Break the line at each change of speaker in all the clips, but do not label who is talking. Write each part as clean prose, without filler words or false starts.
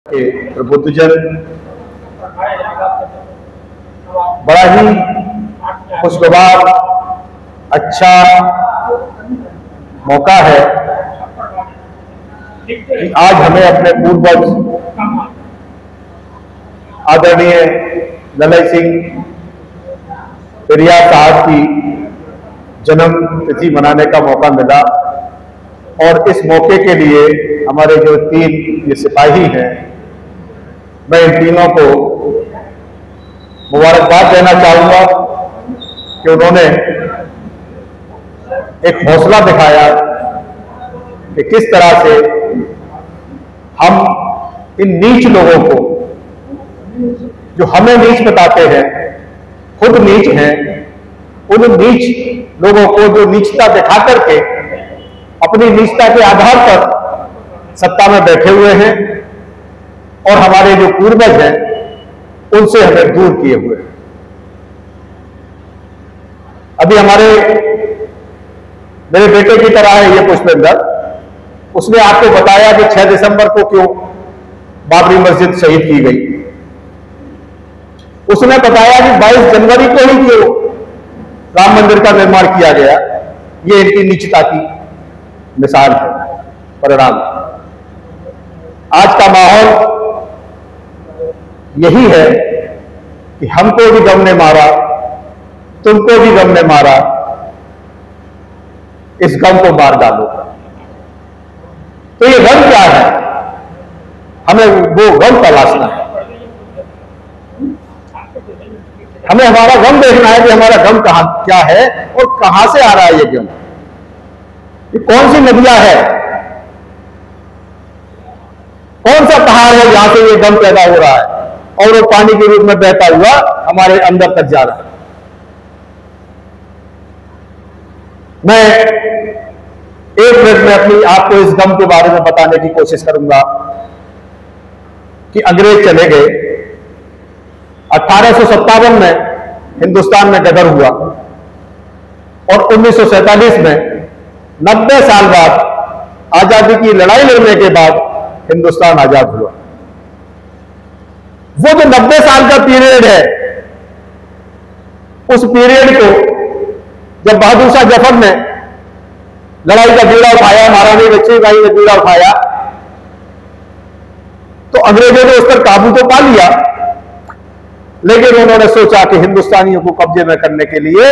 के प्रबुद्धजन, बड़ा ही खुशगवार अच्छा मौका है कि आज हमें अपने पूर्वज आदरणीय ललई सिंह पेरियार साहब की जन्म तिथि मनाने का मौका मिला। और इस मौके के लिए हमारे जो तीन ये सिपाही हैं, मैं इन तीनों को मुबारकबाद देना चाहूंगा कि उन्होंने एक हौसला दिखाया कि किस तरह से हम इन नीच लोगों को, जो हमें नीच बताते हैं, खुद नीच हैं, उन नीच लोगों को जो नीचता दिखा करके अपनी नीचता के आधार पर सत्ता में बैठे हुए हैं और हमारे जो पूर्वज हैं उनसे हमें दूर किए हुए हैं। अभी मेरे बेटे की तरह है ये पुष्पेंद्र, उसने आपको बताया कि 6 दिसंबर को क्यों बाबरी मस्जिद शहीद की गई। उसने बताया कि 22 जनवरी को ही क्यों राम मंदिर का निर्माण किया गया। ये इनकी नीचता की मिसाल है, परिणाम। आज का माहौल यही है कि हमको भी गम ने मारा, तुमको भी गम ने मारा, इस गम को मार डालो। तो ये गम क्या है? हमें वो गम तलाशना है। हमें हमारा गम देखना है कि हमारा गम कहां क्या है और कहां से आ रहा है ये गम। ये कौन सी नदियां है, कौन सा पहाड़ है जहां से ये गम पैदा हो रहा है और वो पानी के रूप में बहता हुआ हमारे अंदर तक जा रहा है। मैं एक मिनट में अपनी आपको इस गम के बारे में बताने की कोशिश करूंगा कि अंग्रेज चले गए। 1857 में हिंदुस्तान में गदर हुआ और 1947 में 90 साल बाद आजादी की लड़ाई लड़ने के बाद हिंदुस्तान आजाद हुआ। वो जो 90 साल का पीरियड है, उस पीरियड को जब बहादुर शाह जफर ने लड़ाई का बीड़ा उठाया, महारानी लक्ष्मीबाई ने बीड़ा उठाया, तो अंग्रेजों ने उस पर काबू तो पा लिया, लेकिन उन्होंने सोचा कि हिंदुस्तानियों को कब्जे में करने के लिए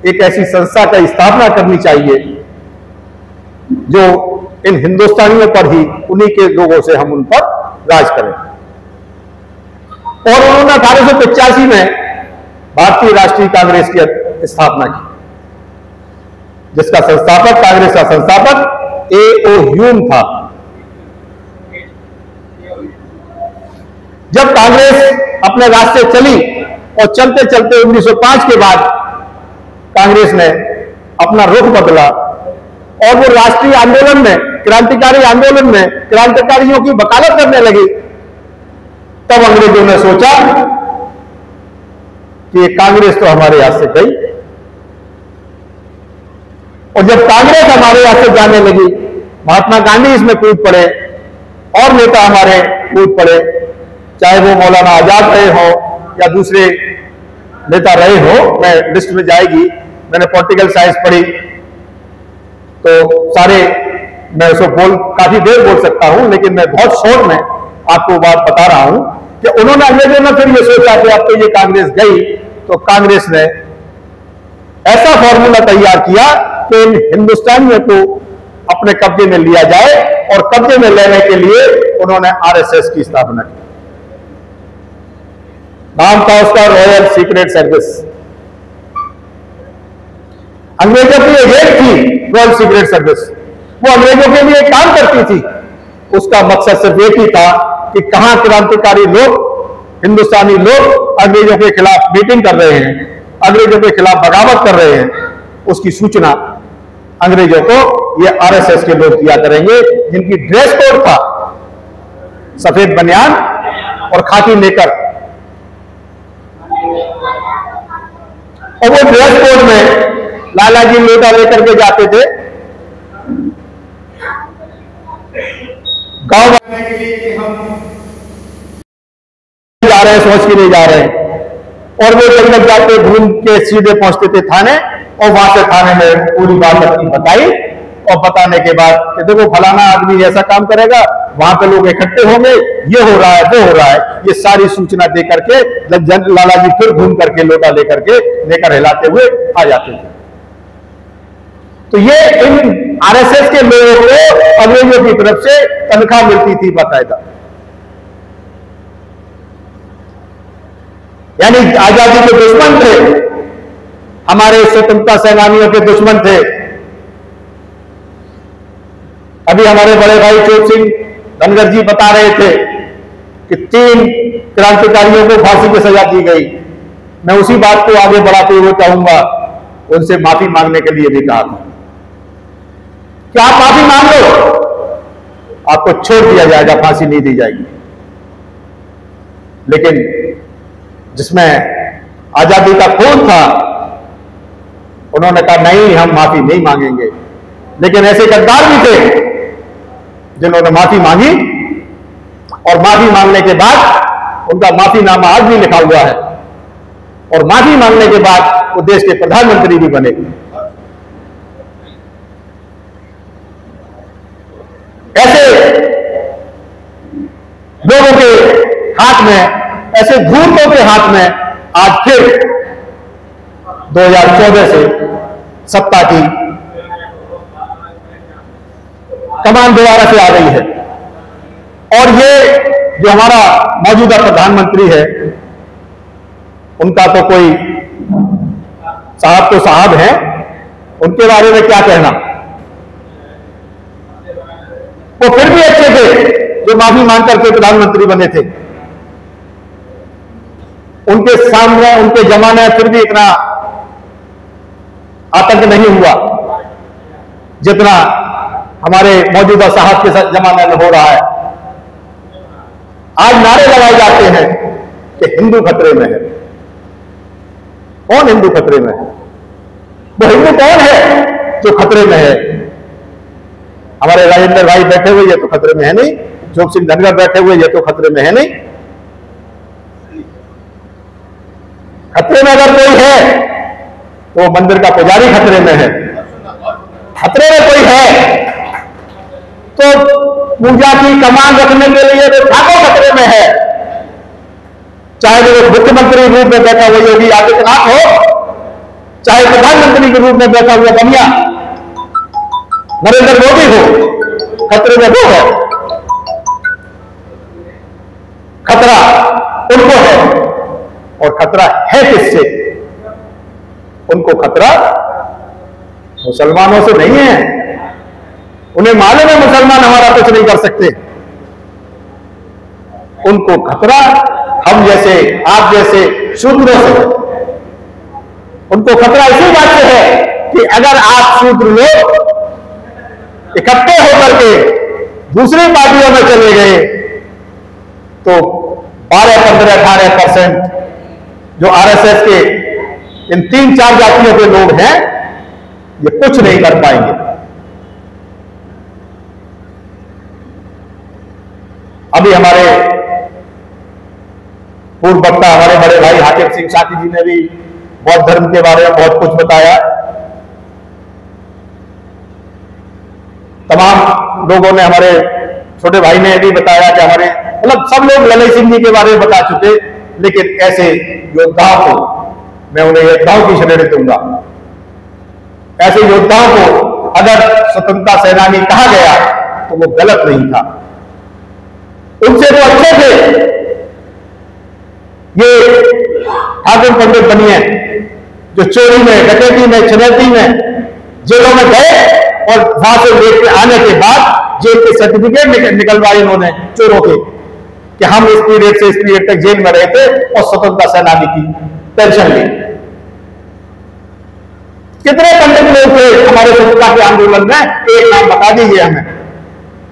एक ऐसी संस्था की स्थापना करनी चाहिए जो इन हिंदुस्तानियों पर ही, उन्हीं के लोगों से हम उन पर राज करें। और उन्होंने 1885 में भारतीय राष्ट्रीय कांग्रेस की स्थापना की, जिसका संस्थापक, कांग्रेस का संस्थापक A.O. ह्यूम था। जब कांग्रेस अपने रास्ते चली और चलते चलते 1905 के बाद कांग्रेस ने अपना रुख बदला और वो राष्ट्रीय आंदोलन में, क्रांतिकारी आंदोलन में क्रांतिकारियों की वकालत करने लगी, तब अंग्रेजों ने सोचा कि ये कांग्रेस तो हमारे हाथ से गई। और जब कांग्रेस हमारे हाथ से जाने लगी, महात्मा गांधी इसमें कूद पड़े और नेता हमारे कूद पड़े, चाहे वो मौलाना आजाद रहे हो या दूसरे नेता रहे हो। मैं लिस्ट में जाएगी, मैंने पॉलिटिकल साइंस पढ़ी तो सारे मैं उसको काफी देर बोल सकता हूं, लेकिन मैं बहुत शॉर्ट में आपको बात बता रहा हूं कि उन्होंने, अंग्रेजों ने फिर ये सोचा कि अब तो ये कांग्रेस गई, तो कांग्रेस ने ऐसा फॉर्मूला तैयार किया कि इन हिंदुस्तानियों को अपने कब्जे में लिया जाए, और कब्जे में लेने के लिए उन्होंने आरएसएस की स्थापना की। नाम था उसका रॉयल सीक्रेट सर्विस। अंग्रेजों की एक हेड थी रॉयल सीक्रेट सर्विस, वो अंग्रेजों के लिए काम करती थी। उसका मकसद सिर्फ एक ही था कि कहां क्रांतिकारी लोग, हिंदुस्तानी लोग अंग्रेजों के खिलाफ मीटिंग कर रहे हैं, अंग्रेजों के खिलाफ बगावत कर रहे हैं, उसकी सूचना अंग्रेजों को ये आरएसएस के लोग दिया करेंगे, जिनकी ड्रेस कोड था सफेद बनियान और खाकी नेकर। और वो ड्रेस कोड में लाला जी लोटा लेकर के जाते थे गांव बनने के लिए कि हम जा रहे हैं, सोच के लिए जा रहे हैं। और वो जब तक जाते घूम के सीधे पहुंचते थे थाने, और वहां से थाने में पूरी बात अपनी बताई, और बताने के बाद कि देखो फलाना आदमी ऐसा काम करेगा, वहां पे लोग इकट्ठे होंगे, ये हो रहा है, वो हो रहा है, ये सारी सूचना दे करके लाला जी फिर घूम करके लोटा लेकर हिलाते हुए आ जाते थे। तो ये इन आरएसएस के लोगों को अंग्रेजों की तरफ से तनख्वाह मिलती थी बाकायदा। यानी आजादी के दुश्मन थे, हमारे स्वतंत्रता सेनानियों के दुश्मन थे। अभी हमारे बड़े भाई चोट सिंह धनगर जी बता रहे थे कि 3 क्रांतिकारियों को फांसी की सजा दी गई। मैं उसी बात को आगे बढ़ाते हुए चाहूंगा, उनसे माफी मांगने के लिए भी कहा था कि आप माफी मांग लो, आपको छोड़ दिया जाएगा, फांसी नहीं दी जाएगी। लेकिन जिसमें आजादी का खून था, उन्होंने कहा नहीं, हम माफी नहीं मांगेंगे। लेकिन ऐसे गद्दार भी थे जिन्होंने माफी मांगी, और माफी मांगने के बाद उनका माफीनामा आज भी लिखा हुआ है, और माफी मांगने के बाद वो देश के प्रधानमंत्री भी बने। ऐसे लोगों के हाथ में, ऐसे धूर्तों के हाथ में आज फिर 2014 से सत्ता की कमान दोबारा से आ गई है। और ये जो हमारा मौजूदा प्रधानमंत्री है, उनका तो कोई साहब तो साहब हैं, उनके बारे में क्या कहना। वो फिर भी अच्छे थे जो माफी मांग करके प्रधानमंत्री बने थे। उनके सामने, उनके जमाने फिर भी इतना आतंक नहीं हुआ जितना हमारे मौजूदा साहब के जमाने में हो रहा है। आज नारे लगाए जाते हैं कि हिंदू खतरे में है। कौन हिंदू खतरे में है? वो हिंदू कौन है जो खतरे में है? हमारे राजेंद्र भाई बैठे हुए ये तो खतरे में है नहीं, चोट सिंह धनगर बैठे हुए ये तो खतरे में है नहीं। खतरे में अगर कोई है तो मंदिर का पुजारी खतरे में है। खतरे में कोई है तो पूजा की कमान रखने के लिए वो ठाकुर खतरे में है। चाहे वो मुख्यमंत्री रूप में बैठा हुआ योगी आदित्यनाथ हो, चाहे प्रधानमंत्री के रूप में बैठा हुआ बनिया नरेंद्र मोदी हो, खतरे में वो है। खतरा उनको है, और खतरा है किससे? उनको खतरा मुसलमानों से नहीं है। उन्हें मालूम है मुसलमान हमारा कुछ नहीं कर सकते। उनको खतरा हम जैसे, आप जैसे शूद्रों से। उनको खतरा इसी बात से है कि अगर आप शूद्र लोग इकट्ठे होकर के दूसरी पार्टियों में चले गए तो 12, 15, 18% जो आरएसएस के इन 3-4 जातियों के लोग हैं, ये कुछ नहीं कर पाएंगे। अभी हमारे पूर्व वक्ता, हमारे बड़े भाई हाकिम सिंह साकी जी ने भी बौद्ध धर्म के बारे में बहुत कुछ बताया। तमाम लोगों ने, हमारे छोटे भाई ने भी बताया कि हमारे मतलब सब लोग ललई सिंह जी के बारे में बता चुके। लेकिन ऐसे योद्धाओं को मैं उन्हें योद्धाओं की श्रेणी दूंगा। ऐसे योद्धाओं को अगर स्वतंत्रता सेनानी कहा गया तो वो गलत नहीं था। उनसे वो अच्छे थे। ये ठाकुर पंडित बनिए जो चोरी में, डकैती में, छिनैती में जेलों में गए और वहां से लेकर आने के बाद जेल के सर्टिफिकेट निकलवाए इन्होंने चोरों के कि हम इस पीरियड से इस पीरियड तक जेल में रहे थे और स्वतंत्रता सेनानी की पेंशन ली। कितने पंडित लोग थे हमारे स्वतंत्रता के आंदोलन में, एक नाम बता दीजिए हमें।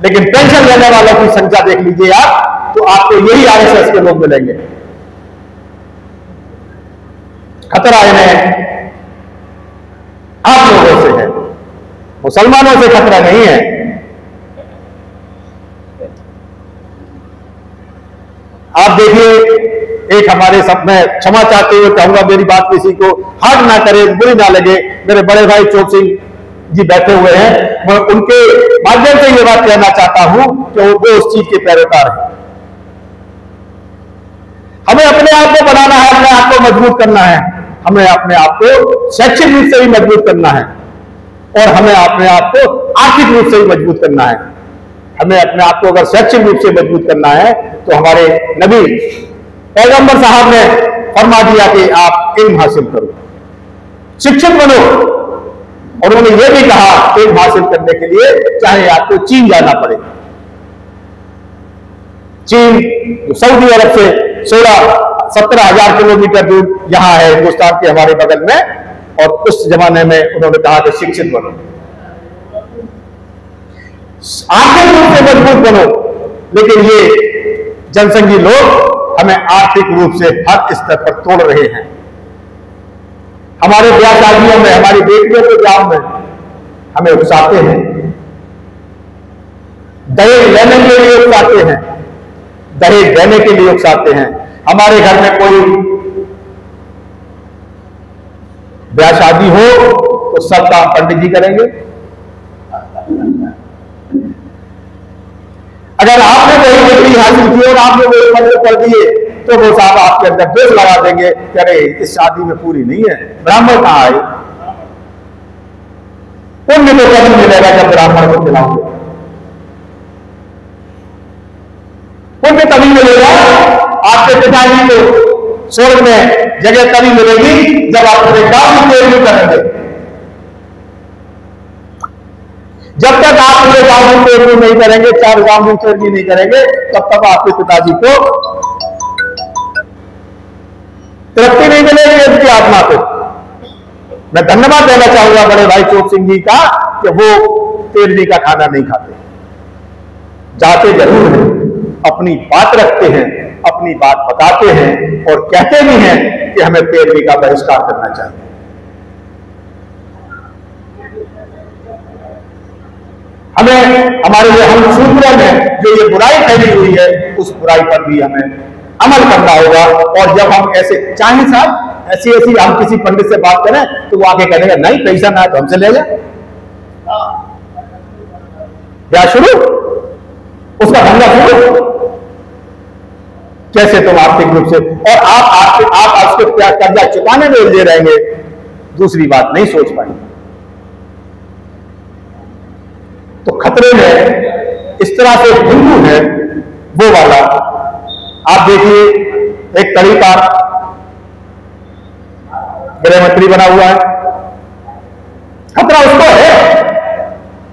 लेकिन पेंशन लेने वालों की संख्या देख लीजिए आप, तो आपको यही आरएसएस के लोग मिलेंगे। खतरा इन्हें आप लोगों से है, मुसलमानों से खतरा नहीं है। आप देखिए एक हमारे सब में क्षमा चाहते हुए कहूंगा, मेरी बात किसी को हर्ट ना करे, बुरी ना लगे, मेरे बड़े भाई चोप सिंह जी बैठे हुए हैं, मैं उनके माध्यम से ये बात कहना चाहता हूं कि वो उस चीज के पैरोकार हैं। हमें अपने आप को बनाना है, अपने आप को मजबूत करना है, हमें अपने आप को शैक्षिक रूप से भी मजबूत करना है और हमें अपने आप को आर्थिक रूप से भी मजबूत करना है। हमें अपने आप को अगर शैक्षिक रूप से मजबूत करना है तो हमारे नबी पैगंबर साहब ने फरमा दिया कि आप इल्म हासिल करो, शिक्षित बनो, और उन्होंने यह भी कहा इल्म हासिल करने के लिए चाहे आपको चीन जाना पड़े। चीन जो सऊदी अरब से 16-17 हजार किलोमीटर दूर यहां है, हिंदुस्तान के हमारे बगल में, और उस जमाने में उन्होंने कहा कि शिक्षित बनो, आर्थिक रूप से मजबूत बनो। लेकिन ये जनसंघी लोग हमें आर्थिक रूप से हर स्तर पर तोड़ रहे हैं। हमारे ब्याह शादियों में, हमारी बेटियों के ब्याह में हमें उकसाते हैं, दहेज लेने के लिए उकसाते हैं, दहेज देने के लिए उकसाते हैं। हमारे घर में कोई ब्याह शादी हो तो सब काम पंडित जी करेंगे। अगर आपने वही डिग्री हासिल की और आपने वही मंत्र कर दिए तो वो साहब आपके अंदर दोष लगा देंगे कि अरे इस शादी में पूरी नहीं है, ब्राह्मण कहां आए। पुण्य तो कभी मिलेगा जब ब्राह्मण को खिलाओगे, पुण्य तभी मिलेगा आपके पिताजी को स्वर्ग में जगह तभी मिलेगी जब आप अपने गांव की तेरवी करेंगे। जब तक आप अपने गांव की तेरवी नहीं करेंगे, 4 गांव की तेरवी नहीं करेंगे, तब तक आपके पिताजी को तृप्ति नहीं मिलेगी उनकी आत्मा को। मैं धन्यवाद देना चाहूंगा बड़े भाई चोप सिंह जी का कि वो तेरवी का खाना नहीं खाते, जाते जरूर हैं, अपनी बात रखते हैं, अपनी बात बताते हैं और कहते भी हैं कि हमें तेरवी का बहिष्कार करना चाहिए। हमें हमारे लिए हम सूत्रों में जो ये बुराई फैली हुई है उस बुराई पर भी हमें अमल करना होगा। और जब हम ऐसे चाहे साहब ऐसी हम किसी पंडित से बात करें तो वो आके कहेगा नहीं पैसा ना है तो हमसे ले जाए, क्या शुरू उसका धंधा शुरू। कैसे तुम आर्थिक रूप से और आप उसको क्या कर्जा चुकाने में उलझे रहेंगे, दूसरी बात नहीं सोच पाएंगे। तो खतरे में इस तरह से हिंदू है वो वाला। आप देखिए एक तरीका गृह मंत्री बना हुआ है, खतरा उसको है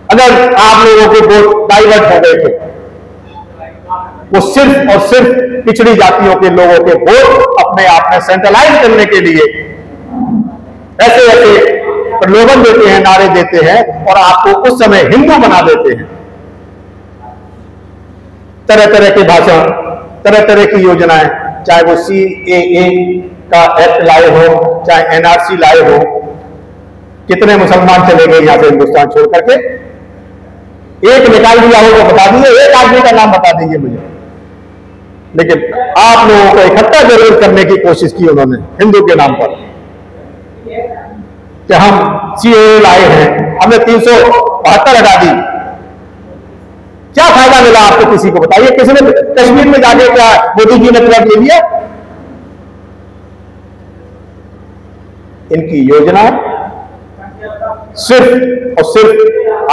अगर आप लोगों के वोट डाइवर्ट हो गए थे, वो सिर्फ और सिर्फ पिछड़ी जातियों के लोगों के वोट अपने आप में सेंट्रलाइज करने के लिए ऐसे ऐसे प्रलोभन देते हैं, नारे देते हैं और आपको उस समय हिंदू बना देते हैं। तरह तरह के भाषण, तरह तरह की योजनाएं, चाहे वो CAA का एक्ट लाए हो, चाहे NRC लाए हो। कितने मुसलमान चले गए यहां से हिंदुस्तान छोड़ करके, एक निकाल दिया हो तो बता दीजिए, एक आदमी का नाम बता दीजिए मुझे। लेकिन आप लोगों को इकट्ठा जरूर करने की कोशिश की उन्होंने हिंदू के नाम पर कि हम CAA लाए हैं, हमने 372 हटा दी। क्या फायदा मिला आपको, किसी को बताइए। किसने कश्मीर में जाके क्या मोदी जी ने प्लॉट ले लिया? इनकी योजना सिर्फ और सिर्फ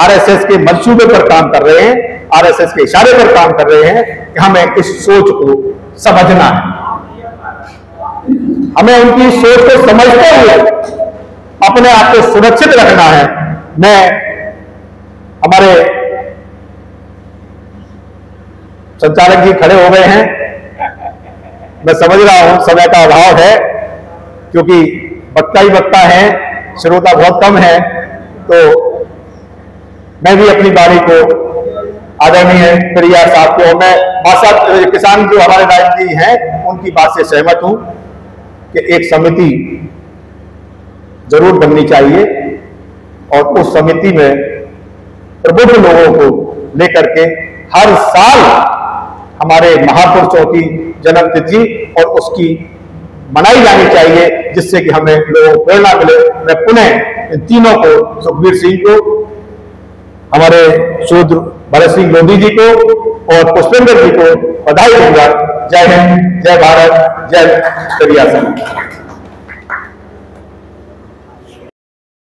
RSS के मंसूबे पर काम कर रहे हैं, RSS के इशारे पर काम कर रहे हैं कि हमें इस सोच को समझना है, हमें उनकी सोच को समझते हुए अपने आप को सुरक्षित रखना है। मैं हमारे संचालक जी खड़े हो गए हैं, मैं समझ रहा हूं समय का अभाव है क्योंकि वक्ता ही वक्ता है, श्रोता बहुत कम है, तो मैं भी अपनी बारी को आदरणीय प्रिया साहब को, मैं भाषा किसान जो हमारे नायक जी हैं उनकी बात से सहमत हूं कि एक समिति जरूर बननी चाहिए और उस समिति में प्रबुद्ध लोगों को लेकर के हर साल हमारे महापुरुषों की जन्म तिथि और उसकी मनाई जानी चाहिए, जिससे कि हमें लोगों को प्रेरणा मिले। मैं पुनः इन तीनों को, सुखबीर सिंह को, हमारे शूद्र भरत सिंह लोधी जी को और पुष्पेंद्र जी को बधाई दूंगा। जय हिंद, जय भारत, जय करिया संघ।